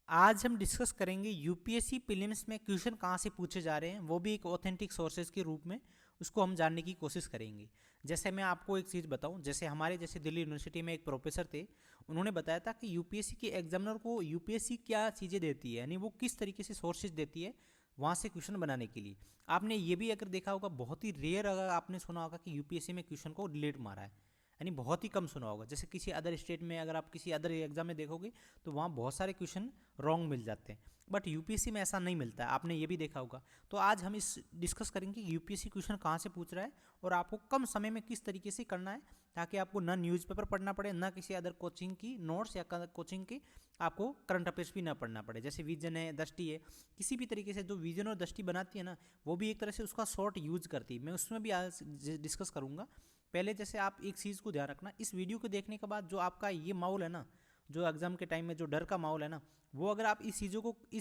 आज हम डिस्कस करेंगे यूपीएससी प्रीलिम्स में क्वेश्चन कहाँ से पूछे जा रहे हैं, वो भी एक ऑथेंटिक सोर्सेज के रूप में। उसको हम जानने की कोशिश करेंगे। जैसे मैं आपको एक चीज़ बताऊं, जैसे हमारे जैसे दिल्ली यूनिवर्सिटी में एक प्रोफेसर थे, उन्होंने बताया था कि यूपीएससी के एग्जामिनर को यूपीएससी क्या चीज़ें देती है, यानी वो किस तरीके से सोर्सेज देती है वहाँ से क्वेश्चन बनाने के लिए। आपने ये भी अगर देखा होगा, बहुत ही रेयर अगर आपने सुना होगा कि यूपीएससी में क्वेश्चन को डिलीट मारा है, यानी बहुत ही कम सुना होगा। जैसे किसी अदर स्टेट में अगर आप किसी अदर एग्जाम में देखोगे तो वहाँ बहुत सारे क्वेश्चन रॉन्ग मिल जाते हैं, बट यूपीएससी में ऐसा नहीं मिलता है। आपने ये भी देखा होगा। तो आज हम इस डिस्कस करेंगे कि यूपीएससी क्वेश्चन कहाँ से पूछ रहा है और आपको कम समय में किस तरीके से करना है, ताकि आपको ना न्यूज़पेपर पढ़ना पड़े, ना किसी अदर कोचिंग की नोट्स या कोचिंग की आपको करंट अफेयर्स भी ना पढ़ना पड़े। जैसे विजन है, दृष्टि है, किसी भी तरीके से जो विजन और दृष्टि बनाती है ना, वो भी एक तरह से उसका शॉर्ट यूज करती है। मैं उसमें भी आज डिस्कस करूँगा। पहले जैसे आप एक चीज़ को ध्यान रखना, इस वीडियो को देखने के बाद जो आपका ये माहौल है ना, जो एग्जाम के टाइम में जो डर का माहौल है ना, वो अगर आप इस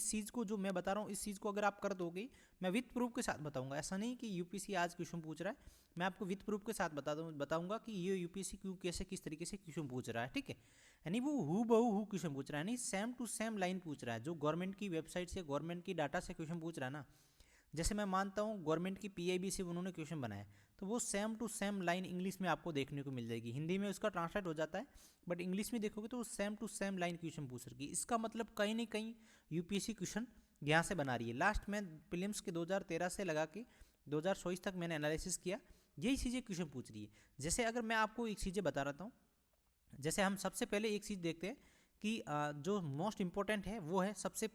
चीज़ को जो मैं बता रहा हूँ, इस चीज़ को अगर आप कर दोगे, मैं विथ प्रूफ के साथ बताऊंगा। ऐसा नहीं कि यूपीएससी आज क्वेश्चन पूछ रहा है, मैं आपको विथ प्रूफ के साथ बताऊंगा कि ये यूपीएससी क्यों कैसे किस तरीके से क्वेश्चन पूछ रहा है। ठीक है, यानी वो हु बहू हु क्वेश्चन पूछ रहा है, यानी सेम टू सेम लाइन पूछ रहा है। जो गवर्नमेंट की वेबसाइट से, गवर्नमेंट की डाटा से क्वेश्चन पूछ रहा है ना, जैसे मैं मानता हूँ गवर्नमेंट की पीआईबी से उन्होंने क्वेश्चन बनाया, तो वो same to same line English में आपको देखने को मिल जाएगी। हिंदी में उसका ट्रांसलेट हो जाता है, बट इंग्लिश में देखोगे तो वो same to same line question पूछ रही है। इसका मतलब कहीं ना कहीं यूपीएससी क्वेश्चन यहाँ से बना रही है। लास्ट में प्रीलिम्स के 2013 से लगा के 2024 तक मैंने एनालिसिस किया, यही चीज़ें क्वेश्चन पूछ रही है। जैसे अगर मैं आपको एक चीज़ें बता रहा हूँ, जैसे हम सबसे पहले एक चीज़ देखते हैं कि जो मोस्ट इंपॉर्टेंट है वो है, सबसे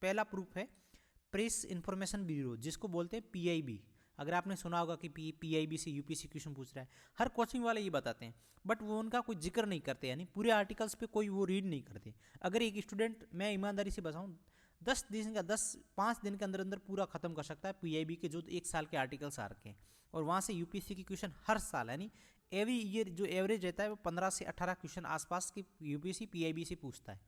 पहला प्रूफ है प्रेस इंफॉर्मेशन ब्यूरो, जिसको बोलते हैं पीआईबी। अगर आपने सुना होगा कि पीआईबी से यूपीएससी क्वेश्चन पूछ रहा है, हर कोचिंग वाले ये बताते हैं, बट वो उनका कोई जिक्र नहीं करते, यानी पूरे आर्टिकल्स पे कोई वो रीड नहीं करते। अगर एक स्टूडेंट, मैं ईमानदारी से बताऊँ, 5 दिन के अंदर अंदर पूरा खत्म कर सकता है पीआईबी के जो 1 साल के आर्टिकल्स आ रखे हैं, और वहाँ से यूपीएससी की क्वेश्चन हर साल, यानी एवरी ईयर जो एवरेज रहता है वो 15 से 18 क्वेश्चन आसपास की यूपीएससी पीआईबी से पूछता है।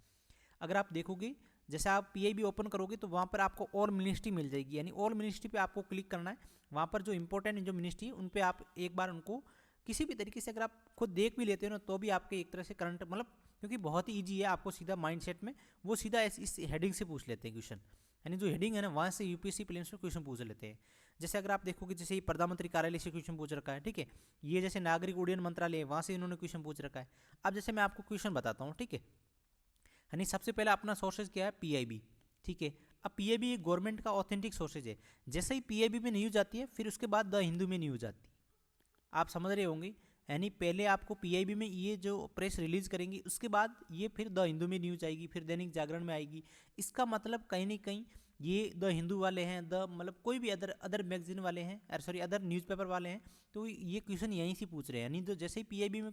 अगर आप देखोगे, जैसे आप पीआईबी ओपन करोगे तो वहाँ पर आपको ऑल मिनिस्ट्री मिल जाएगी, यानी ऑल मिनिस्ट्री पे आपको क्लिक करना है। वहाँ पर जो इंपॉर्टेंट जो मिनिस्ट्री है उन पे आप एक बार उनको किसी भी तरीके से अगर आप खुद देख भी लेते हो ना, तो भी आपके एक तरह से करंट, मतलब क्योंकि बहुत ही ईजी है, आपको सीधा माइंडसेट में वो सीधा इस हेडिंग से पूछ लेते हैं क्वेश्चन, यानी जो हेडिंग है ना, वहाँ से यूपीएससी प्रीलिम्स में क्वेश्चन पूछ लेते हैं। जैसे अगर आप देखोगे, जैसे ये प्रधानमंत्री कार्यालय से क्वेश्चन पूछ रखा है, ठीक है, ये जैसे नागरिक उड्डयन मंत्रालय है, वहाँ से इन्होंने क्वेश्चन पूछ रखा है। अब जैसे मैं आपको क्वेश्चन बताता हूँ, ठीक है, यानी सबसे पहले अपना सोर्सेज क्या है, पीआईबी। ठीक है, अब पीआईबी एक गवर्नमेंट का ऑथेंटिक सोर्सेज है। जैसे ही पीआईबी में न्यूज आती है, फिर उसके बाद द हिंदू में न्यूज आती है। आप समझ रहे होंगे, यानी पहले आपको पीआईबी में ये जो प्रेस रिलीज करेंगी, उसके बाद ये फिर द हिंदू में न्यूज आएगी, फिर दैनिक जागरण में आएगी। इसका मतलब कहीं ना कहीं ये द हिंदू वाले हैं, द मतलब कोई भी अदर अदर मैगजीन वाले हैं, सॉरी अदर न्यूज़पेपर वाले हैं, तो ये क्वेश्चन यहीं से पूछ रहे हैं। यानी तो जैसे ही पीआईबी में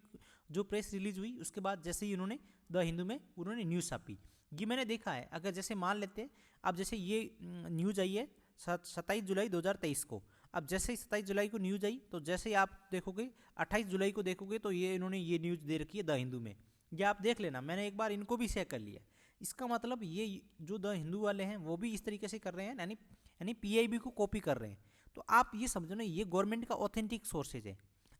जो प्रेस रिलीज हुई, उसके बाद जैसे ही उन्होंने द हिंदू में उन्होंने न्यूज़ छापी। ये मैंने देखा है। अगर जैसे मान लेते हैं, अब जैसे ये न्यूज़ आई है 27 जुलाई 2023 को, अब जैसे ही 27 जुलाई को न्यूज़ आई, तो जैसे ही आप देखोगे 28 जुलाई को देखोगे, तो ये इन्होंने ये न्यूज़ दे रखी है द हिंदू में। ये आप देख लेना, मैंने एक बार इनको भी शेयर कर लिया। इसका मतलब ये जो द हिंदू वाले हैं वो भी इस तरीके से कर रहे हैं, यानी पीआईबी को कॉपी कर रहे हैं। तो आप ये समझो ना, ये गवर्नमेंट का ऑथेंटिक सोर्सेज है।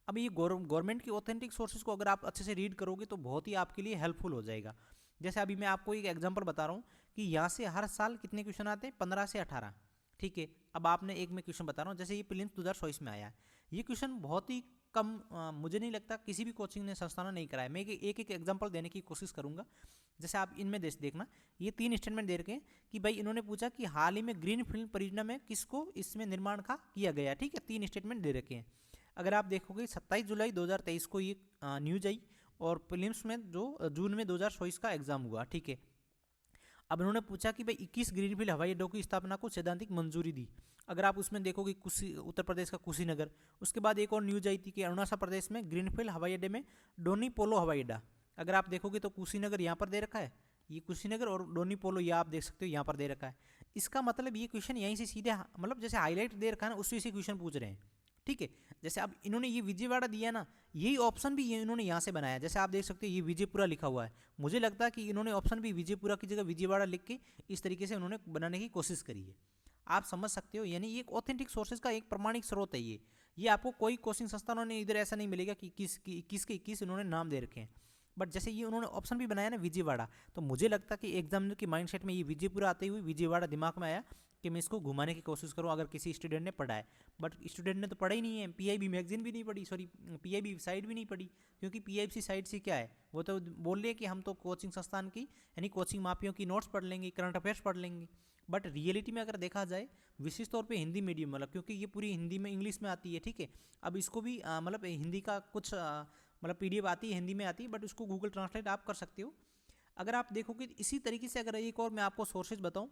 अब ये गवर्नमेंट के ऑथेंटिक सोर्सेज को अगर आप अच्छे से रीड करोगे तो बहुत ही आपके लिए हेल्पफुल हो जाएगा। जैसे अभी मैं आपको एक एग्जांपल बता रहा हूँ कि यहाँ से हर साल कितने क्वेश्चन आते हैं, 15 से 18। ठीक है, अब आपने एक में क्वेश्चन बता रहा हूँ, जैसे ये प्रीलिम्स 2024 में आया है, ये क्वेश्चन बहुत ही कम, मुझे नहीं लगता किसी भी कोचिंग ने, संस्थान ने नहीं कराया। मैं एक एक एग्जांपल देने की कोशिश करूंगा। जैसे आप इनमें देखना, ये 3 स्टेटमेंट दे रखे हैं कि भाई इन्होंने पूछा कि हाल ही में ग्रीन फील्ड परियोजना में किसको इसमें निर्माण का किया गया। ठीक है, 3 स्टेटमेंट दे रखे हैं। अगर आप देखोगे 27 जुलाई 2023 को ये न्यूज आई, और प्रीलिम्स में जो जून में 2024 का एग्जाम हुआ। ठीक है, अब उन्होंने पूछा कि भाई 21 ग्रीनफील्ड हवाई अड्डों की स्थापना को सैद्धांतिक मंजूरी दी। अगर आप उसमें देखोगे उत्तर प्रदेश का कुशीनगर। उसके बाद एक और न्यूज आई थी कि अरुणाचल प्रदेश में ग्रीनफील्ड हवाई अड्डे में डोनी पोलो हवाई अड्डा। अगर आप देखोगे तो कुशीनगर यहाँ पर दे रखा है, ये कुशीनगर, और डोनी पोलो ये आप देख सकते हो यहाँ पर दे रखा है। इसका मतलब ये क्वेश्चन यहीं से सीधे, मतलब जैसे हाईलाइट दे रखा है ना, उससे क्वेश्चन पूछ रहे हैं। ठीक है, जैसे अब इन्होंने ये विजयवाड़ा दिया ना, यही ऑप्शन भी इन्होंने यहाँ से बनाया। जैसे आप देख सकते हो ये विजयपुरा लिखा हुआ है, मुझे लगता है कि इन्होंने ऑप्शन भी विजयपुरा की जगह विजयवाड़ा लिख के इस तरीके से उन्होंने बनाने की कोशिश करी है। आप समझ सकते हो, यानी ये एक ऑथेंटिक सोर्सेज का एक प्रमाणिक स्रोत है। ये आपको कोई कोचिंग संस्थानों ने इधर ऐसा नहीं मिलेगा कि किस इन्होंने नाम दे रखे हैं। बट जैसे ये उन्होंने ऑप्शन भी बनाया ना विजयवाड़ा, तो मुझे लगता कि एग्जामिनर की माइंडसेट में ये विजयपुरा आते हुए विजयवाड़ा दिमाग में आया कि मैं इसको घुमाने की कोशिश करूँ अगर किसी स्टूडेंट ने पढ़ा है। बट स्टूडेंट ने तो पढ़ा ही नहीं है, पीआईबी मैगजीन भी नहीं पढ़ी, सॉरी पीआईबी साइट भी नहीं पढ़ी, क्योंकि पीआईबी साइट से क्या है, वो तो बोल रहे हैं कि हम तो कोचिंग संस्थान की यानी कोचिंग माफियों की नोट्स पढ़ लेंगे, करंट अफेयर्स पढ़ लेंगे। बट रियलिटी में अगर देखा जाए विशेष तौर पे हिंदी मीडियम मतलब, क्योंकि ये पूरी हिंदी में इंग्लिश में आती है, ठीक है। अब इसको भी मतलब हिंदी का कुछ मतलब पीडीएफ आती है, हिंदी में आती है, बट उसको गूगल ट्रांसलेट आप कर सकते हो। अगर आप देखोगे इसी तरीके से, अगर एक और मैं आपको सोर्सेज बताऊं,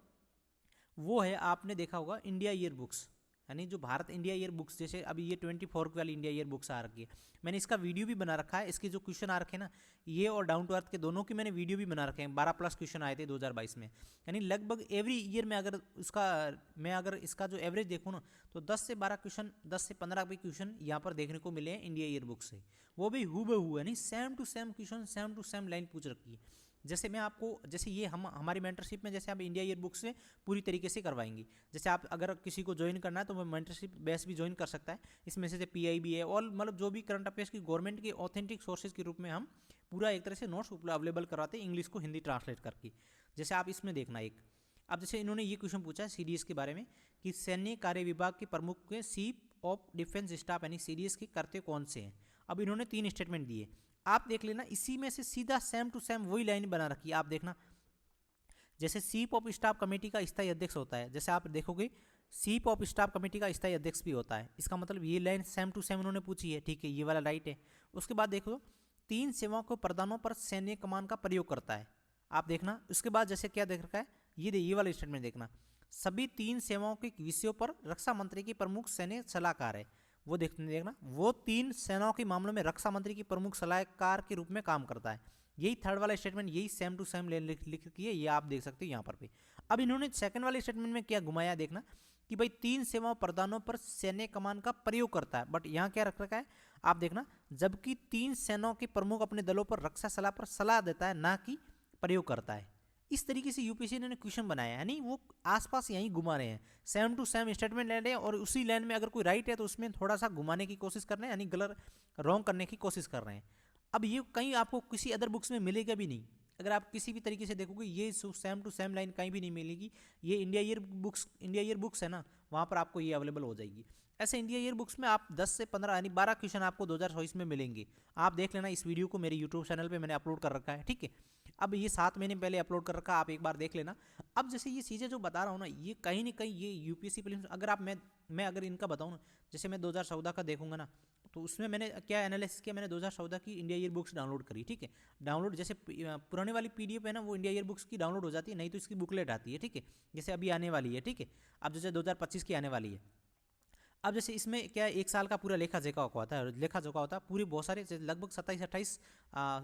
वो है आपने देखा होगा इंडिया ईयर बुक्स, यानी जो भारत इंडिया ईयर बुक्स, जैसे अभी ये 24 वाली इंडिया ईयर बुक्स आ रखी है, मैंने इसका वीडियो भी बना रखा है। इसके जो क्वेश्चन आ रखे हैं ना, ये और डाउन टू अर्थ के दोनों के मैंने वीडियो भी बना रखे हैं। 12+ क्वेश्चन आए थे 2022 में, यानी लगभग एवरी ईयर में अगर इसका जो एवरेज देखूँ ना, तो 10 से 12 क्वेश्चन, 10 से 15 भी क्वेश्चन यहाँ पर देखने को मिले हैं इंडिया ईयर बुक से। वो भी हूबहू, यानी same to same question, same to same line पूछ रखी है। जैसे मैं आपको, जैसे ये हमारी मेंटरशिप में जैसे आप इंडिया ईयर बुक से पूरी तरीके से करवाएंगे। जैसे आप अगर किसी को ज्वाइन करना है तो वो मेंटरशिप बेस भी ज्वाइन कर सकता है। इसमें से पीआईबी है और मतलब जो भी करंट अफेयर्स की गवर्नमेंट के ऑथेंटिक सोर्सेज के रूप में हम पूरा एक तरह से नोट्स अवेलेबल करवाते हैं, इंग्लिश को हिंदी ट्रांसलेट करके। जैसे आप इसमें देखना एक, अब जैसे इन्होंने ये क्वेश्चन पूछा है सीडीएस के बारे में कि सैन्य कार्य विभाग के प्रमुख के चीफ ऑफ डिफेंस स्टाफ यानी सीडीएस के करते कौन से हैं। अब इन्होंने 3 स्टेटमेंट दिए, आप देख लेना, इसी में से सीधा सेम टू सेम वही लाइन बना रखी है। आप देखना, जैसे चीफ ऑफ स्टाफ कमेटी का स्थायी अध्यक्ष होता है, जैसे आप देखोगे चीफ ऑफ स्टाफ कमेटी का स्थायी अध्यक्ष भी होता है। इसका मतलब ये लाइन सेम टू सेम उन्होंने पूछी है, ठीक है, ये वाला राइट है। उसके बाद देखो 3 सेवाओं को प्रदानों पर सैन्य कमान का प्रयोग करता है, आप देखना। उसके बाद जैसे क्या देख रखा है, ये वाला स्टेटमेंट देखना, सभी 3 सेवाओं के विषयों पर रक्षा मंत्री की प्रमुख सैन्य सलाहकार है। वो देखना, वो 3 सेनाओं के मामलों में रक्षा मंत्री की प्रमुख सलाहकार के रूप में काम करता है। यही थर्ड वाला स्टेटमेंट, यही सेम टू सेम लिख रखी है, ये आप देख सकते हो यहाँ पर भी। अब इन्होंने सेकंड वाले स्टेटमेंट में क्या घुमाया देखना कि भाई 3 सेवाओं प्रदानों पर सैन्य कमान का प्रयोग करता है, बट यहाँ क्या रख रखा है आप देखना, जबकि 3 सेनाओं के प्रमुख अपने दलों पर रक्षा सलाह पर सलाह देता है, ना कि प्रयोग करता है। इस तरीके से यूपीएससी ने क्वेश्चन बनाया है, नहीं वो आसपास यहीं घुमा रहे हैं, सेम टू सेम स्टेटमेंट ले रहे हैं और उसी लाइन में अगर कोई राइट है तो उसमें थोड़ा सा घुमाने की कोशिश कर रहे हैं, यानी गलत रॉन्ग करने की कोशिश कर रहे हैं। अब ये कहीं आपको किसी अदर बुक्स में मिलेगा भी नहीं, अगर आप किसी भी तरीके से देखोगे ये सेम टू सेम लाइन कहीं भी नहीं मिलेगी। ये इंडिया ईयर बुक्स है ना, वहाँ पर आपको ये अवेलेबल हो जाएगी। ऐसे इंडिया ईयर बुक्स में आप 10 से 15 यानी 12 क्वेश्चन आपको 2024 में मिलेंगे। आप देख लेना, इस वीडियो को मेरे यूट्यूब चैनल पे मैंने अपलोड कर रखा है, ठीक है। अब ये 7 महीने पहले अपलोड कर रखा है, आप एक बार देख लेना। अब जैसे ये चीज़ें जो बता रहा हूँ ना, ये कहीं ना कहीं ये यूपीएससी प्रीलिम्स, अगर आप मैं अगर इनका बताऊँ ना, जैसे मैं 2014 का देखूंगा ना, तो उसमें मैंने क्या एनालिसिस किया, मैंने 2014 की इंडिया ईयर बुक्स डाउनलोड करी, ठीक है। डाउनलोड जैसे पुराने वाली पीडीएफ है ना, वो इंडिया ईयर बुक्स की डाउनलोड हो जाती है, नहीं तो इसकी बुकलेट आती है, ठीक है। जैसे अभी आने वाली है, ठीक है, अब जैसे 2025 की आने वाली है। अब जैसे इसमें क्या 1 साल का पूरा लेखा जोखा होता है, पूरे बहुत सारे लगभग 27-28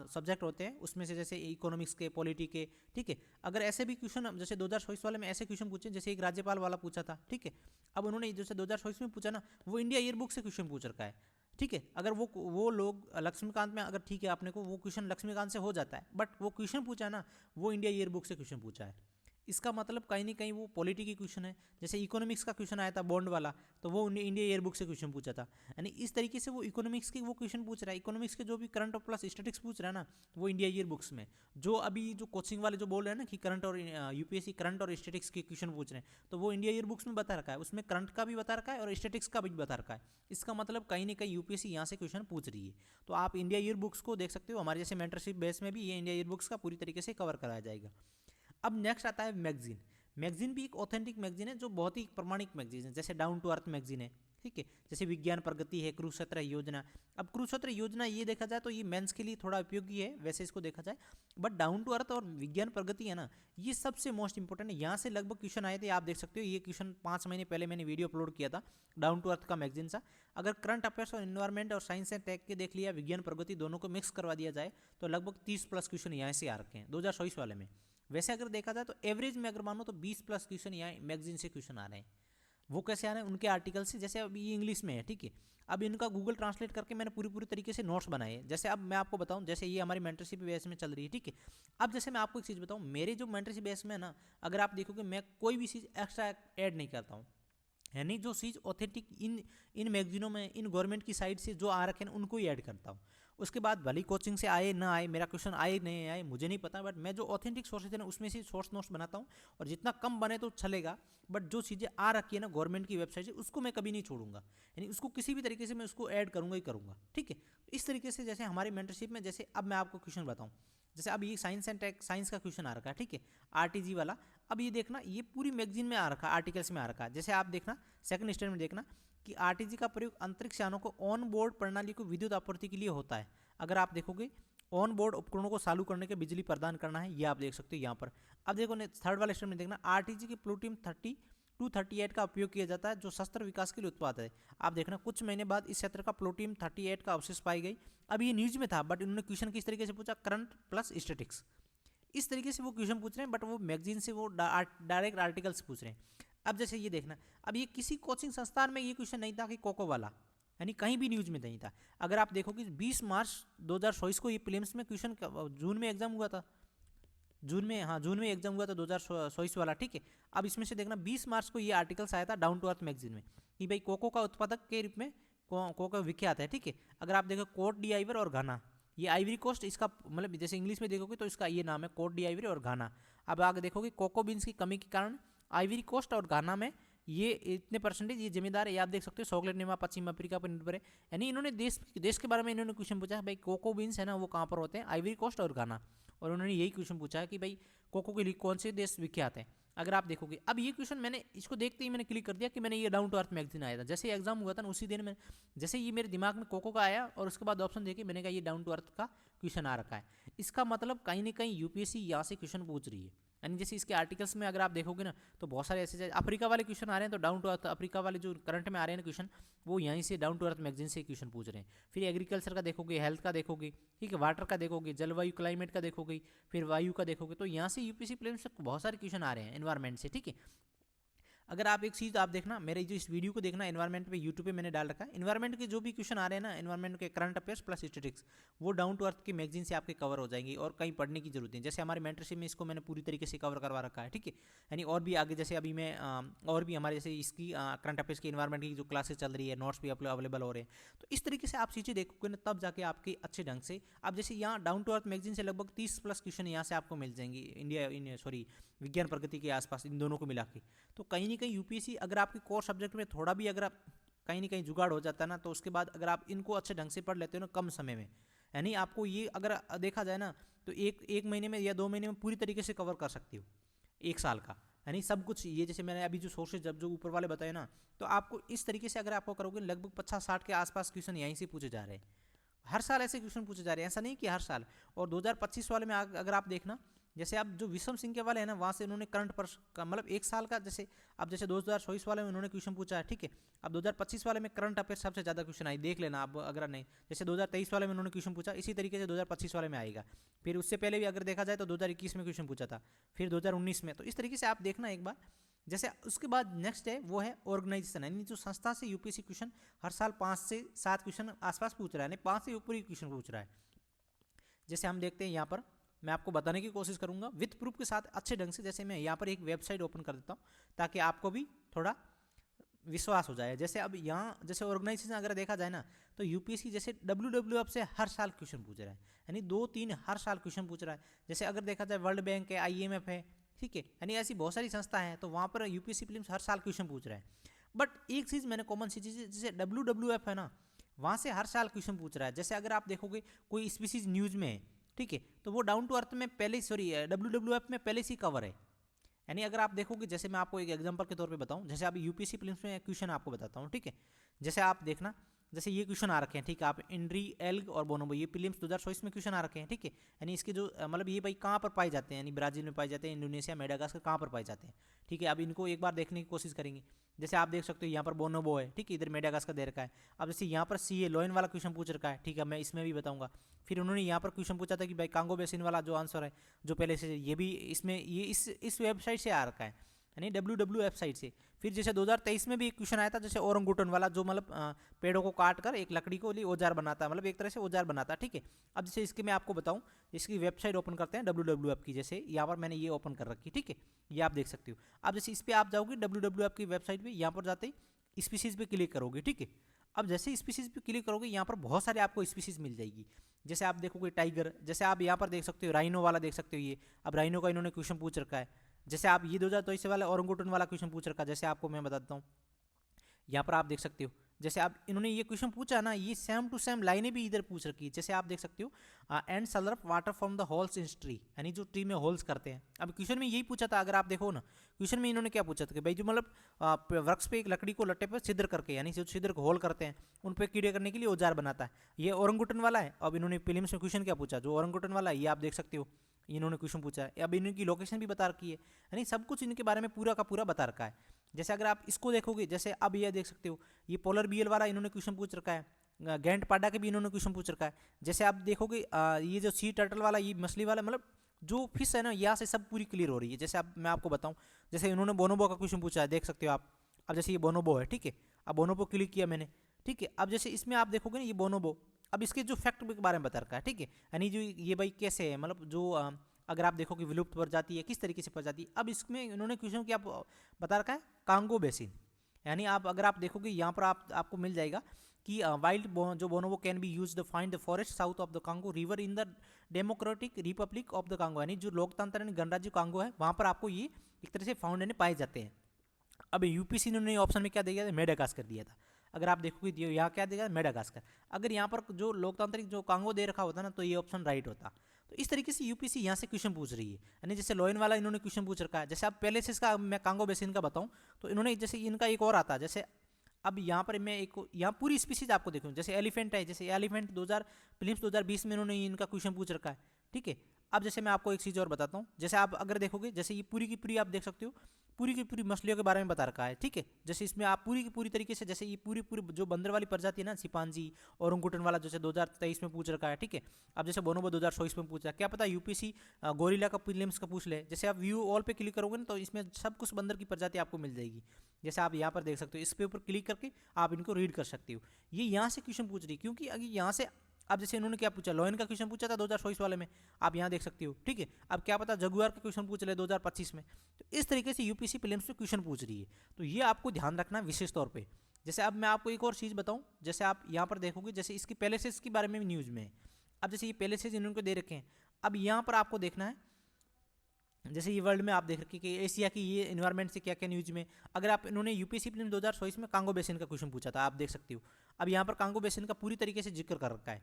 सब्जेक्ट होते हैं, उसमें से जैसे इकोनॉमिक्स के, पॉलिटी के, ठीक है। अगर ऐसे भी क्वेश्चन जैसे 2024 वाले में ऐसे क्वेश्चन पूछे, जैसे एक राज्यपाल वाला पूछा था, ठीक है। अब उन्होंने जैसे 2024 में पूछा ना, वो इंडिया ईयर बुक से क्वेश्चन पूछ रखा है, ठीक है। अगर वो लोग लक्ष्मीकांत में, अगर ठीक है आपने को वो क्वेश्चन लक्ष्मीकांत से हो जाता है, बट वो क्वेश्चन पूछा ना, वो इंडिया ईयर बुक से क्वेश्चन पूछा है। इसका मतलब कहीं ना कहीं वो पॉलिटी की क्वेश्चन है। जैसे इकोनॉमिक्स का क्वेश्चन आया था बॉन्ड वाला, तो वो इंडिया ईयर बुक से क्वेश्चन पूछा था, यानी इस तरीके से वो इकोनॉमिक्स के वो क्वेश्चन पूछ रहा है। इकोनॉमिक्स के जो भी करंट और प्लस स्टैटिक्स पूछ रहा है ना, वो इंडिया ईयर बुक्स में। जो अभी जो कोचिंग वाले जो बोल रहे हैं ना कि करंट और यूपीएससी करंट और स्टैटिक्स के क्वेश्चन पूछ रहे हैं, तो वो इंडिया ईयर बुक्स में बता रखा है, उसमें करंट का भी बता रखा है और स्टैटिक्स का भी बता रखा है। इसका मतलब कहीं ना कहीं यूपीएससी यहाँ से क्वेश्चन पूछ रही है। तो आप इंडिया ईयर बुक्स को देख सकते हो, हमारे जैसे मेंटरशिप बेस में भी ये इंडिया ईयर बुक्स का पूरी तरीके से कवर कराया जाएगा। अब नेक्स्ट आता है मैगजीन। मैगजीन भी एक ऑथेंटिक मैगजीन है, जो बहुत ही प्रमाणिक मैगजीन है, जैसे डाउन टू अर्थ मैगजीन है, ठीक है। जैसे विज्ञान प्रगति है, कुरुक्षेत्र योजना। अब कुरुक्षेत्र योजना ये देखा जाए तो ये मेंस के लिए थोड़ा उपयोगी है वैसे इसको देखा जाए, बट डाउन टू अर्थ और विज्ञान प्रगति है ना, ये सबसे मोस्ट इंपॉर्टेंट है। यहाँ से लगभग क्वेश्चन आए थे, आप देख सकते हो। ये क्वेश्चन 5 महीने पहले मैंने वीडियो अपलोड किया था डाउन टू अर्थ का मैगजीन सा। अगर करंट अफेयर्स और इन्वायरमेंट और साइंस एंड टेक के देख लिया, विज्ञान प्रगति दोनों को मिक्स करवा दिया जाए, तो लगभग 30+ क्वेश्चन यहाँ से आ रखे हैं 2024 वाले में। वैसे अगर देखा जाए तो एवरेज में अगर मानो तो 20+ क्वेश्चन यहाँ मैगजीन से क्वेश्चन आ रहे हैं। वो कैसे आ रहे हैं, उनके आर्टिकल से। जैसे अभी ये इंग्लिश में है, ठीक है। अब इनका गूगल ट्रांसलेट करके मैंने पूरी तरीके से नोट्स बनाए हैं। जैसे अब मैं आपको बताऊं, जैसे ये हमारी मेंटरशिप बेस में चल रही है, ठीक है। अब जैसे मैं आपको एक चीज़ बताऊं, मेरे जो मेंटरशिप बेस में है ना, अगर आप देखोगे मैं कोई भी चीज़ एक्स्ट्रा ऐड नहीं करता हूँ, यानी जो चीज़ ऑथेंटिक इन मैगजीनों में, इन गवर्नमेंट की साइड से जो आ रखे हैं उनको ही ऐड करता हूँ। उसके बाद भली कोचिंग से आए ना आए, मेरा क्वेश्चन आए नहीं आए मुझे नहीं पता, बट मैं जो ऑथेंटिक सोर्सेज है ना उसमें से सोर्स नोट्स बनाता हूँ, और जितना कम बने तो चलेगा, बट जो चीज़ें आ रखी है ना गवर्नमेंट की वेबसाइट से उसको मैं कभी नहीं छोड़ूंगा, यानी उसको किसी भी तरीके से मैं उसको ऐड करूँगा ही करूँगा, ठीक है। इस तरीके से जैसे हमारी मेंटरशिप में, जैसे अब मैं आपको क्वेश्चन बताऊँ, जैसे अब ये साइंस एंड टेक साइंस का क्वेश्चन आ रखा है, ठीक है, आरटीजी वाला। अब ये देखना, ये पूरी मैगजीन में आ रखा है, आर्टिकल्स में आ रखा है। जैसे आप देखना सेकंड स्टेटमेंट देखना कि आरटीजी का प्रयोग अंतरिक्ष यानों को ऑन बोर्ड प्रणाली को विद्युत आपूर्ति के लिए होता है। अगर आप देखोगे ऑन बोर्ड उपकरणों को चालू करने के बिजली प्रदान करना है, ये आप देख सकते हो यहाँ पर। अब देखो थर्ड वाले स्टेटमेंट देखना, आरटीजी के प्लूटोनियम 238 का उपयोग किया जाता है जो शस्त्र विकास के लिए उत्पाद है। आप देखना कुछ महीने बाद इस क्षेत्र का प्लूटोनियम 38 का अवशेष पाई गई। अब ये न्यूज में था, बट इन्होंने क्वेश्चन किस तरीके से पूछा, करंट प्लस स्टैटिक्स, इस तरीके से वो क्वेश्चन पूछ रहे हैं, बट वो मैगजीन से वो डायरेक्ट आर्टिकल से पूछ रहे हैं। अब जैसे ये देखना, अब ये किसी कोचिंग संस्थान में ये क्वेश्चन नहीं था कि कोको वाला, यानी कहीं भी न्यूज में नहीं था। अगर आप देखोगे 20 मार्च 2024 को ये प्रीलिम्स में क्वेश्चन जून में एग्जाम हुआ था, जून में, हाँ जून में एग्जाम हुआ था 2024 वाला, ठीक है। अब इसमें से देखना 20 मार्च को ये आर्टिकल्स आया था डाउन टू अर्थ मैगजीन में कि भाई कोको का उत्पादक के रूप में कोको विख्यात है, ठीक है। अगर आप देखो कोट डी आइवर और घाना, ये आइवरी कोस्ट, इसका मतलब जैसे इंग्लिश में देखोगे तो इसका ये नाम है कोट डी आइवरी और घाना। अब आगे देखोगे कोको बीन्स की कमी के कारण आइवरी कोस्ट और घाना में ये इतने परसेंटेज ये जिम्मेदार है, ये आप देख सकते हो चॉकलेट निर्माण पश्चिम अफ्रीका पर निर्भर है। यानी इन्होंने देश के बारे में इन्होंने क्वेश्चन पूछा भाई कोको बीन्स है ना वो कहाँ पर होते हैं, आइवरी कोस्ट और घाना, और उन्होंने यही क्वेश्चन पूछा है कि भाई कोको के लिए कौन से देश विख्यात है। अगर आप देखोगे अब ये क्वेश्चन मैंने इसको देखते ही मैंने क्लिक कर दिया कि मैंने ये डाउन टू अर्थ मैगजीन आया था, जैसे एग्जाम हुआ था ना उसी दिन में, जैसे ये मेरे दिमाग में कोको का आया और उसके बाद ऑप्शन देखे मैंने कहा ये डाउन टू अर्थ का क्वेश्चन आ रखा है। इसका मतलब कहीं ना कहीं यूपीएससी यहाँ से क्वेश्चन पूछ रही है, यानी जैसे इसके आर्टिकल्स में अगर आप देखोगे ना तो बहुत सारे ऐसे अफ्रीका वाले क्वेश्चन आ रहे हैं, तो डाउन टू अर्थ अफ्रीका वाले जो करंट में आ रहे हैं क्वेश्चन वो यहीं से डाउन टू अर्थ मैगजीन से क्वेश्चन पूछ रहे हैं। फिर एग्रीकल्चर का देखोगे, हेल्थ का देखोगे, ठीक है, वाटर का देखोगे, जलवायु क्लाइमेट का देखोगे, फिर वायु का देखोगे, तो यहाँ से यूपीएससी प्रीलिम्स से बहुत सारे क्वेश्चन आ रहे हैं एनवायरमेंट से, ठीक है। अगर आप एक चीज़ आप देखना, मेरे जो इस वीडियो को देखना एनवायरमेंट पे यूट्यूब पे मैंने डाल रखा है, एनवायरमेंट के जो भी क्वेश्चन आ रहे हैं ना एनवायरमेंट के करंट अफेयर्स प्लस स्टैटिस्टिक्स, वो डाउन टू अर्थ की मैगजीन से आपके कवर हो जाएंगी और कहीं पढ़ने की जरूरत नहीं। जैसे हमारे मेंटरशिप में इसको मैंने पूरी तरीके से कवर करवा रखा है, ठीक है। यानी और भी आगे जैसे अभी मैं और भी हमारे जैसे इसकी करंट अफेयर्स की एनवायरमेंट की जो क्लासेस चल रही है, नोट्स भी अवेलेबल हो रहे हैं, तो इस तरीके से आप चीज़ें देखोगे ना तब जाके आपके अच्छे ढंग से आप जैसे यहाँ डाउन टू अर्थ मैगजीन से लगभग 30 प्लस क्वेश्चन यहाँ से आपको मिल जाएंगे विज्ञान प्रगति के आसपास, इन दोनों को मिला के। तो कहीं ना कहीं यूपीएससी अगर आपके कोर सब्जेक्ट में थोड़ा भी अगर आप कहीं ना कहीं जुगाड़ हो जाता है ना, तो उसके बाद अगर आप इनको अच्छे ढंग से पढ़ लेते हो ना कम समय में, यानी आपको ये अगर देखा जाए ना तो एक महीने में या 2 महीने में पूरी तरीके से कवर कर सकती हो, 1 साल का, यानी सब कुछ। ये जैसे मैंने अभी जो सोर्सेज जब जो ऊपर वाले बताए ना, तो आपको इस तरीके से अगर आपको करोगे लगभग 50-60 के आसपास क्वेश्चन यहीं से पूछे जा रहे हैं, हर साल ऐसे क्वेश्चन पूछे जा रहे हैं, ऐसा नहीं कि हर साल। और 2025 वाले में अगर आप देखना, जैसे अब जो विषम सिंह के वाले हैं ना वहाँ से उन्होंने करंट पर मतलब 1 साल का, जैसे अब जैसे 2024 वाले में उन्होंने क्वेश्चन पूछा है, ठीक है। अब 2025 वाले में करंट अफेयर सबसे ज़्यादा क्वेश्चन आई, देख लेना आप अगर नहीं, जैसे 2023 वाले में उन्होंने क्वेश्चन पूछा, इसी तरीके से 2025 वाले में आएगा। फिर उससे पहले भी अगर देखा जाए तो 2021 में क्वेश्चन पूछा था, फिर 2019 में, तो इस तरीके से आप देखना एक बार। जैसे उसके बाद नेक्स्ट है वो है ऑर्गेनाइजेशन, यानी जो संस्था से यूपीएससी क्वेश्चन हर साल 5 से 7 क्वेश्चन आसपास पूछ रहा है, यानी 5 से ऊपर ही क्वेश्चन पूछ रहा है। जैसे हम देखते हैं यहाँ पर, मैं आपको बताने की कोशिश करूंगा विथ प्रूफ के साथ अच्छे ढंग से। जैसे मैं यहाँ पर एक वेबसाइट ओपन कर देता हूँ ताकि आपको भी थोड़ा विश्वास हो जाए। जैसे अब यहाँ जैसे ऑर्गेनाइजेशन अगर देखा जाए ना, तो यूपीएससी जैसे WWF से हर साल क्वेश्चन पूछ रहा है, यानी 2-3 हर साल क्वेश्चन पूछ रहा है। जैसे अगर देखा जाए वर्ल्ड बैंक है, IMF है, ठीक है, यानी ऐसी बहुत सारी संस्था हैं, तो वहाँ पर यूपीएससी प्रीलिम्स हर साल क्वेश्चन पूछ रहा है। बट एक चीज़ मैंने कॉमन सी चीज़, जैसे WWF है ना, वहाँ से हर साल क्वेश्चन पूछ रहा है। जैसे अगर आप देखोगे कोई स्पीसीज न्यूज़ में है, ठीक है, तो वो डाउन टू अर्थ में पहले WWF में पहले से कवर है। यानी अगर आप देखोगे, जैसे मैं आपको एक एग्जांपल के तौर पे बताऊं, जैसे आप यूपीएससी प्रीलिम्स में क्वेश्चन आपको बताता हूं, ठीक है। जैसे आप देखना, जैसे ये क्वेश्चन आ रखे हैं, ठीक है, आप इंड्री, एल्ग और बोनोबो, ये प्रीलिम्स 2024 में क्वेश्चन आ रखे हैं, ठीक है। यानी इसके जो मतलब ये भाई कहाँ पर पाए जाते हैं, यानी ब्राजील में पाए जाते हैं, इंडोनेशिया, मेडागास्कर, कहाँ पर पाए जाते हैं, ठीक है। अब इनको एक बार देखने की कोशिश करेंगे। जैसे आप देख सकते हो यहाँ पर बोनोबो है, ठीक है, इधर मेडागास्कर दे रखा है। अब जैसे यहाँ पर CA लोइन वाला क्वेश्चन पूछ रखा है, ठीक है, मैं इसमें भी बताऊंगा। फिर उन्होंने यहाँ पर क्वेश्चन पूछा था कि भाई कांगो बेसिन वाला जो आंसर है, जो पहले से, ये भी इसमें ये इस वेबसाइट से आ रखा है, यानी WWF साइट से। फिर जैसे 2023 में भी एक क्वेश्चन आया था, जैसे ओरंगुटन वाला, जो मतलब पेड़ों को काट कर एक लकड़ी को लिए औजार बनाता है, मतलब एक तरह से औजार बनाता है, ठीक है। अब जैसे इसके मैं आपको बताऊं, इसकी वेबसाइट ओपन करते हैं WWF की, जैसे यहाँ पर मैंने ये ओपन कर रखी, ठीक है, ये आप देख सकते हो। अब जैसे इस पर आप जाओगे WWF की वेबसाइट पर, यहाँ पर जाते ही स्पीसीज पे क्लिक करोगे, ठीक है। अब जैसे स्पीसीज पे क्लिक करोगे यहाँ पर बहुत सारे आपको स्पीसीज मिल जाएगी। जैसे आप देखोगे टाइगर, जैसे आप यहाँ पर देख सकते हो राइनो वाला देख सकते हो ये। अब राइनो का इन्होंने क्वेश्चन पूछ रखा है। जैसे आप ये 2023 वाला ओरंगुटन वाला क्वेश्चन पूछ रखा है, जैसे आपको मैं बताता हूँ यहाँ पर आप देख सकते हो। जैसे आप इन्होंने ये क्वेश्चन पूछा ना, ये सेम टू सेम लाइनें भी इधर पूछ रखी है। जैसे आप देख सकते हो and Slurrp water from the holes in tree, यानी जो ट्री में होल्स करते हैं। अब क्वेश्चन में यही पूछा था, अगर आप देखो ना क्वेश्चन में इन्होंने क्या पूछा था कि भाई जो मतलब वृक्ष पे एक लकड़ी को लट्टे पर छिद्र करके, यानी जो छिद्र को होल करते हैं उन पर कीड़े करने के लिए औजार बनाता है, ये ओरंगुटन वाला है। अब इन्होंने प्रीलिम्स में क्वेश्चन क्या पूछा, जो ओरंगुटन वाला है ये आप देख सकते हो, इन्होंने क्वेश्चन पूछा है। अब इनकी लोकेशन भी बता रखी है, यानी सब कुछ इनके बारे में पूरा का पूरा बता रखा है। जैसे अगर आप इसको देखोगे, जैसे अब ये देख सकते हो ये पोलर बियल वाला इन्होंने क्वेश्चन पूछ रखा है। गैंड पाडा के भी इन्होंने क्वेश्चन पूछ रखा है। जैसे आप देखोगे ये जो सी टर्टल वाला, ये मछली वाला, मतलब जो फिश है ना यहाँ से सब पूरी क्लियर हो रही है। जैसे अब मैं आपको बताऊँ, जैसे इन्होंने बोनोबो का क्वेश्चन पूछा है, देख सकते हो आप। अब जैसे ये बोनोबो है, ठीक है, अब बोनोबो क्लिक किया मैंने, ठीक है। अब जैसे इसमें आप देखोगे ना ये बोनोबो, अब इसके जो फैक्ट के बारे में बता रखा है, ठीक है, यानी जो ये भाई कैसे है, मतलब जो अगर आप देखो कि विलुप्त प्रजाति है, किस तरीके से प्रजाति। अब इसमें इन्होंने क्वेश्चन क्या बता रखा है, कांगो बेसिन, यानी आप अगर आप देखोगे यहाँ पर आपको मिल जाएगा कि वाइल्ड जो बोनोबो can be use the find the forest south of the Congo river in the democratic Republic of the Congo, यानी जो लोकतंत्र यानी गणराज्य कांगो है वहाँ पर आपको ये एक तरह से फाउंड यानी पाए जाते हैं। अब यूपीसी ने ऑप्शन में क्या दिया था, मेडागास्कर दिया था। अगर आप देखोगे यहाँ क्या देगा, मेडागास्कर। अगर यहाँ पर जो लोकतांत्रिक जो कांगो दे रखा होता ना तो ये ऑप्शन राइट होता। तो इस तरीके से यूपीसी यहाँ से क्वेश्चन पूछ रही है, यानी जैसे लोयन वाला इन्होंने क्वेश्चन पूछ रखा है। जैसे आप पहले से इसका मैं कांगो बेसिन का बताऊँ तो इन्होंने जैसे इनका एक और आता है, जैसे अब यहाँ पर मैं एक यहाँ पूरी स्पीसीज आपको देखूँ। जैसे एलिफेंट है, जैसे एलिफेंट 2000 प्रीलिम्स 2020 में इन्होंने इनका क्वेश्चन पूछ रखा है, ठीक है। अब जैसे मैं आपको एक चीज़ और बताता हूँ, जैसे आप अगर देखोगे, जैसे ये पूरी की पूरी आप देख सकते हो, पूरी की पूरी मछलियों के बारे में बता रखा है, ठीक है। जैसे इसमें आप पूरी की पूरी तरीके से, जैसे ये पूरी पूरी जो बंदर वाली प्रजाति है ना, चिंपांजी और ओरंगुटन वाला, जैसे 2023 में पूछ रखा है, ठीक है। अब जैसे बोनोबो 2024 में पूछा, क्या पता यूपीसी गोरिल्ला का प्रीलिम्स का पूछ ले। जैसे आप व्यू ऑल पे क्लिक करोगे ना तो इसमें सब कुछ बंदर की प्रजाति आपको मिल जाएगी। जैसे आप यहाँ पर देख सकते हो, इस पे ऊपर क्लिक करके आप इनको रीड कर सकते हो। ये यहाँ से क्वेश्चन पूछ रही है, क्योंकि अगर यहाँ से अब जैसे इन्होंने क्या पूछा, लॉयन का क्वेश्चन पूछा था 2024 वाले में, आप यहाँ देख सकते हो, ठीक है। अब क्या पता जगुआर का क्वेश्चन पूछ ले 2025 में। तो इस तरीके से यूपीसी प्रीलिम्स में क्वेश्चन पूछ रही है, तो ये आपको ध्यान रखना विशेष तौर पे। जैसे अब मैं आपको एक और चीज़ बताऊँ, जैसे आप यहाँ पर देखोगे, जैसे इसकी पैलेसेस के बारे में भी न्यूज़ में है। अब जैसे ये पैलेसेस इन्होंने दे रखे हैं, अब यहाँ पर आपको देखना है, जैसे ये वर्ल्ड में आप देख रखिए कि एशिया की ये एनवायरनमेंट से क्या क्या न्यूज़ में। अगर आप इन्होंने यूपीसी प्रीलिम्स 2024 में कांगो बेसिन का क्वेश्चन पूछा था, आप देख सकते हो। अब यहाँ पर कांगो बेसिन का पूरी तरीके से जिक्र कर रखा है।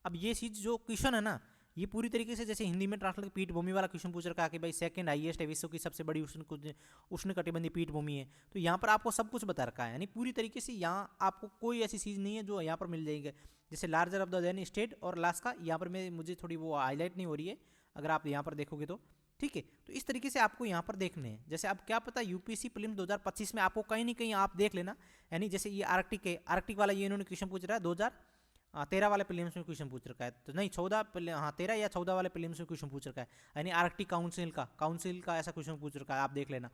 अब ये चीज़ जो क्वेश्चन है ना, ये पूरी तरीके से जैसे हिंदी में ट्रांसलेट पीठभूमि वाला क्वेश्चन पूछ रखा है कि भाई सेकंड हाईएस्ट है, विश्व की सबसे बड़ी उष्णकटिबंधीय पीठभूमि है। तो यहाँ पर आपको सब कुछ बता रखा है, यानी पूरी तरीके से यहाँ आपको कोई ऐसी चीज़ नहीं है जो यहाँ पर मिल जाएगी। जैसे larger of the then state और अलास्का, यहाँ पर मैं मुझे थोड़ी वो हाईलाइट नहीं हो रही है, अगर आप यहाँ पर देखोगे तो, ठीक है। तो इस तरीके से आपको यहाँ पर देखने हैं। जैसे अब क्या पता यूपीसी प्रीलिम्स 2025 में आपको कहीं ना कहीं आप देख लेना, यानी जैसे ये आर्कटिक है, आर्कटिक वाला ये इन्होंने क्वेश्चन पूछ रहा है 2013 वाले प्रीलिम्स में क्वेश्चन पूछ रखा है, तो नहीं 13 या 14 वाले प्रीलिम्स में क्वेश्चन पूछ रखा है, यानी आर्कटिक काउंसिल का ऐसा क्वेश्चन पूछ रखा है, आप देख लेना।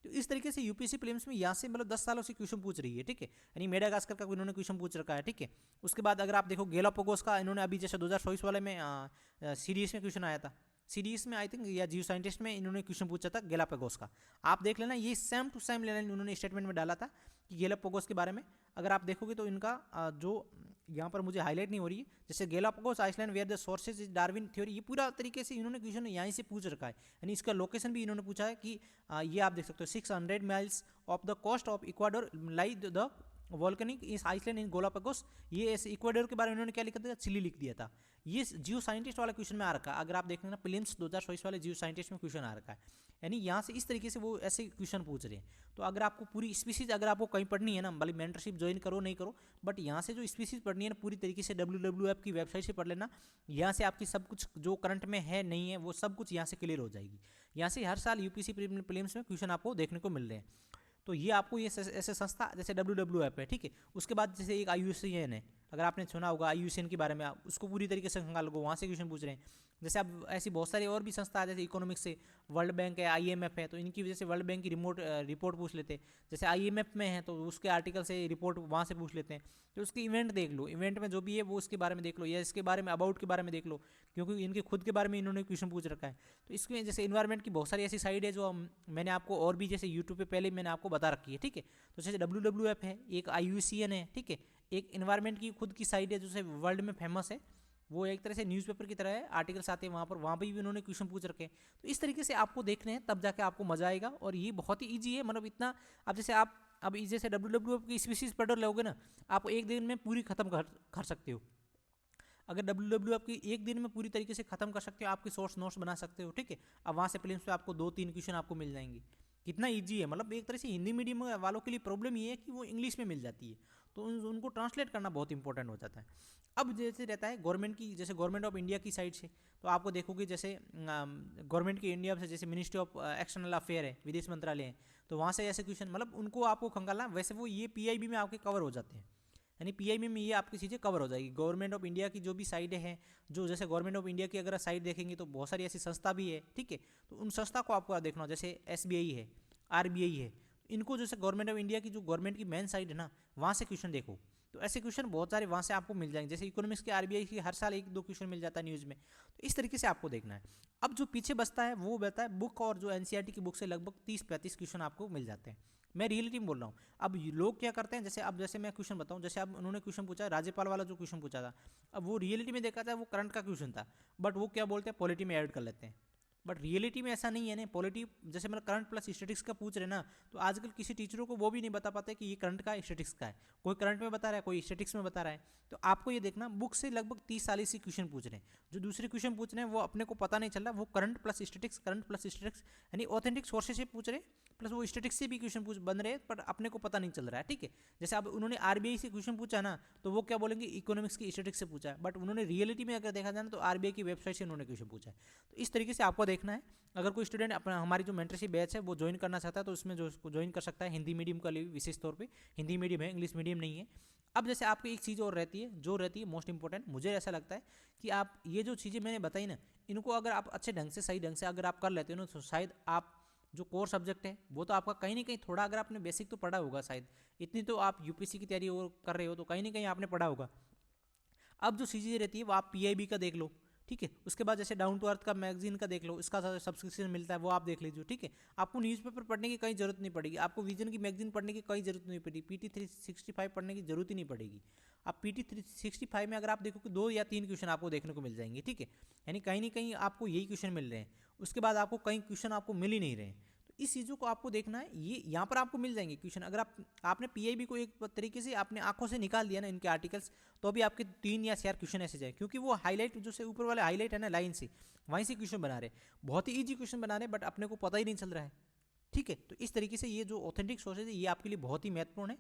तो इस तरीके से यूपीसी प्रीलिम्स में यहाँ से मतलब 10 सालों से क्वेश्चन पूछ रही है, ठीक है। यानी मेडागास्कर का इन्होंने क्वेश्चन पूछ रखा है, ठीक है। उसके बाद अगर आप देखो गैलापागोस का इन्होंने अभी जैसे 2024 वाले में सीरीज में क्वेश्चन आया था, सीरीज में आई थिंक या जियो साइंटिस्ट में इन्होंने क्वेश्चन पूछा था गैलापागोस का, आप देख लेना। ये सेम टू सेम लाइन उन्होंने स्टेटमेंट में डाला था कि गैलापागोस के बारे में। अगर आप देखोगे तो इनका जो यहाँ पर मुझे हाईलाइट नहीं हो रही है, जैसे Galapagos island where the sources is Darwin theory, ये पूरा तरीके से इन्होंने क्वेश्चन यहीं से पूछ रखा है। यानी इसका लोकेशन भी इन्होंने पूछा है कि ये आप देख सकते हो 600 miles off the coast of Ecuador lie the volcanic is island in Galapagos. ये इक्वाडोर के बारे में इन्होंने क्या लिखा था, चिली लिख दिया था। ये जियो साइंटिस्ट वाला क्वेश्चन में आ रखा है, अगर आप देखेंगे ना प्रीलिम्स 2024 वाले जियो साइंटिस्ट में क्वेश्चन आ रखा है, यानी यहाँ से इस तरीके से वो ऐसे क्वेश्चन पूछ रहे हैं। तो अगर आपको पूरी स्पीसीज अगर आपको कहीं पढ़नी है ना, भले मेंटरशिप ज्वाइन करो नहीं करो, बट यहाँ से जो स्पीसीज पढ़नी है ना पूरी तरीके से WWF की वेबसाइट से पढ़ लेना। यहाँ से आपकी सब कुछ जो करंट में है नहीं है वो सब कुछ यहाँ से क्लियर हो जाएगी। यहाँ से हर साल यूपीसी प्रीलिम्स में क्वेश्चन आपको देखने को मिल रहे हैं। तो ये आपको ये ऐसे संस्था जैसे WWF है, ठीक है। उसके बाद जैसे एक IUCN है, अगर आपने सुना होगा IUCN के बारे में, आप उसको पूरी तरीके से खंगाल लो, वहाँ से क्वेश्चन पूछ रहे हैं। जैसे अब ऐसी बहुत सारी और भी संस्था है, जैसे इकोनॉमिक्स से वर्ल्ड बैंक है, IMF है, तो इनकी वजह से वर्ल्ड बैंक की रिपोर्ट पूछ लेते हैं। जैसे IMF में है तो उसके आर्टिकल से रिपोर्ट वहाँ से पूछ लेते हैं। तो उसकी इवेंट देख लो, इवेंट में जो भी है वो उसके बारे में देख लो, या इसके बारे में अबाउट के बारे में देख लो, क्योंकि इनके खुद के बारे में इन्होंने क्वेश्चन पूछ रखा है। तो इसमें जैसे इन्वायरमेंट की बहुत सारी ऐसी साइड है जो मैंने आपको और भी जैसे यूट्यूब पे पहले मैंने आपको बता रखी है, ठीक है। तो जैसे WWF है, एक IUCN है, ठीक है, एक इन्वायरमेंट की खुद की साइट है जो वर्ल्ड में फेमस है, वो एक तरह से न्यूज़पेपर की तरह है, आर्टिकल्स आते हैं वहाँ पर भी उन्होंने क्वेश्चन पूछ रखे हैं। तो इस तरीके से आपको देखने हैं, तब जाके आपको मजा आएगा। और ये बहुत ही ईजी है, मतलब इतना, अब जैसे आप अब जैसे WWF की स्पीशीज पढ़ लोगे ना, आप एक दिन में पूरी खत्म कर सकते हो। अगर WWF की एक दिन में पूरी तरीके से खत्म कर सकते हो, आपके सोर्स नोट्स बना सकते हो, ठीक है। अब वहाँ से प्रीलिम्स पे आपको 2-3 क्वेश्चन आपको मिल जाएंगे। कितना इजी है, मतलब एक तरह से हिंदी मीडियम वालों के लिए प्रॉब्लम ये है कि वो इंग्लिश में मिल जाती है, तो उनको ट्रांसलेट करना बहुत इंपॉर्टेंट हो जाता है। अब जैसे रहता है गवर्नमेंट की, जैसे गवर्नमेंट ऑफ इंडिया की साइड से, तो आपको देखोगे जैसे गवर्नमेंट की इंडिया से जैसे मिनिस्ट्री ऑफ एक्सटर्नल अफेयर है, विदेश मंत्रालय है, तो वहाँ से ऐसे क्वेश्चन, मतलब उनको आपको खंगालना, वैसे वो ये PIB में आपके कवर हो जाते हैं, यानी PIB में ये आपकी चीज़ें कवर हो जाएगी। गवर्नमेंट ऑफ इंडिया की जो भी साइडें हैं, जो जैसे गवर्नमेंट ऑफ इंडिया की अगर साइड देखेंगे तो बहुत सारी ऐसी संस्था भी है, ठीक है। तो उन संस्था को आपको देखना हो, जैसे SBI है, RBI है, इनको जैसे गवर्नमेंट ऑफ इंडिया की जो गवर्नमेंट की मेन साइड है ना, वहाँ से क्वेश्चन देखो। तो ऐसे क्वेश्चन बहुत सारे वहाँ से आपको मिल जाएंगे। जैसे इकोनॉमिक्स के RBI की हर साल 1-2 क्वेश्चन मिल जाता है न्यूज़ में। तो इस तरीके से आपको देखना है। अब जो पीछे बचता है वो बचता है बुक, और जो NCERT की बुक से लगभग 30-35 क्वेश्चन आपको मिल जाते हैं। मैं रियलिटी में बोल रहा हूँ। अब लोग क्या करते हैं, जैसे मैं क्वेश्चन बताऊँ, जैसे अब उन्होंने क्वेश्चन पूछा, राज्यपाल वाला जो क्वेश्चन पूछा था, अब वो रियलिटी में देखा था वो करंट का क्वेश्चन था, बट वो क्या बोलते हैं, पॉलिटी में ऐड कर लेते हैं। बट रियलिटी में ऐसा नहीं है ना। पॉलिटी जैसे मतलब करंट प्लस स्टैटिक्स का पूछ रहे ना, तो आजकल किसी टीचरों को वो भी नहीं बता पाते कि ये करंट का स्टैटिक्स का है। कोई करंट में बता रहा है, कोई स्टैटिक्स में बता रहा है। तो आपको ये देखना, बुक से लगभग 30-40 क्वेश्चन पूछ रहे हैं। जो दूसरे क्वेश्चन पूछ रहे हैं वो अपने को पता नहीं चल रहा, वो करंट प्लस स्टैटिक्स यानी ऑथेंटिक सोर्सेज से पूछ रहे हैं, प्लस वो स्टैटिक्स से भी क्वेश्चन बन रहे हैं, पर अपने को पता नहीं चल रहा है, ठीक है। जैसे अब उन्होंने RBI से क्वेश्चन पूछा ना, तो वो क्या बोलेंगे, इकोनॉमिक्स की स्टैटिक्स से पूछा है, बट उन्होंने रियलिटी में अगर देखा जाए ना, तो RBI की वेबसाइट से उन्होंने क्वेश्चन पूछा है। तो इस तरीके से आपको देखना है। अगर कोई स्टूडेंट अपना हमारी जो मेंटरशिप बैच है वो ज्वाइन करना चाहता है, तो उसमें जो उसको ज्वाइन कर सकता है, हिंदी मीडियम का लिए विशेष तौर पे। हिंदी मीडियम है, इंग्लिश मीडियम नहीं है। अब जैसे आपको एक चीज़ और रहती है, जो रहती है मोस्ट इंपॉर्टेंट, मुझे ऐसा लगता है कि आप ये जो चीज़ें मैंने बताई ना, इनको अगर आप अच्छे ढंग से, सही ढंग से अगर आप कर लेते हो ना, तो शायद आप जो कोर सब्जेक्ट है वो तो आपका कहीं ना कहीं थोड़ा, अगर आपने बेसिक तो पढ़ा होगा शायद, इतनी तो आप UPSC की तैयारी और कर रहे हो, तो कहीं ना कहीं आपने पढ़ा होगा। अब जो चीज़ें रहती है वो आप PIB का देख लो, ठीक है। उसके बाद जैसे डाउन टू अर्थ का मैगजीन का देख लो, इसका सब्सक्रिप्शन मिलता है, वो आप देख लीजिए, ठीक है। आपको न्यूज़पेपर पढ़ने की कहीं जरूरत नहीं पड़ेगी, आपको विजन की मैगजीन पढ़ने की कहीं जरूरत नहीं पड़ेगी, PT 365 पढ़ने की जरूरत ही नहीं पड़ेगी। आप PT 365 में अगर आप देखो कि 2 या 3 क्वेश्चन आपको देखने को मिल जाएंगे, ठीक है। यानी कहीं ना कहीं आपको यही क्वेश्चन मिल रहे हैं, उसके बाद आपको कई क्वेश्चन आपको मिल ही नहीं रहे हैं। तो इस चीज़ों को आपको देखना है, ये यहाँ पर आपको मिल जाएंगे क्वेश्चन। अगर आपने PIB को एक तरीके से आपने आंखों से निकाल दिया ना इनके आर्टिकल्स, तो भी आपके 3 या 4 क्वेश्चन ऐसे जाए, क्योंकि वो हाईलाइट जो से ऊपर वाले हाईलाइट है ना लाइन से, वहीं से क्वेश्चन बना रहे, बहुत ही ईजी क्वेश्चन बना रहे, बट अपने को पता ही नहीं चल रहा है, ठीक है। तो इस तरीके से ये जो ऑथेंटिक सोर्सेज है ये आपके लिए बहुत ही महत्वपूर्ण है।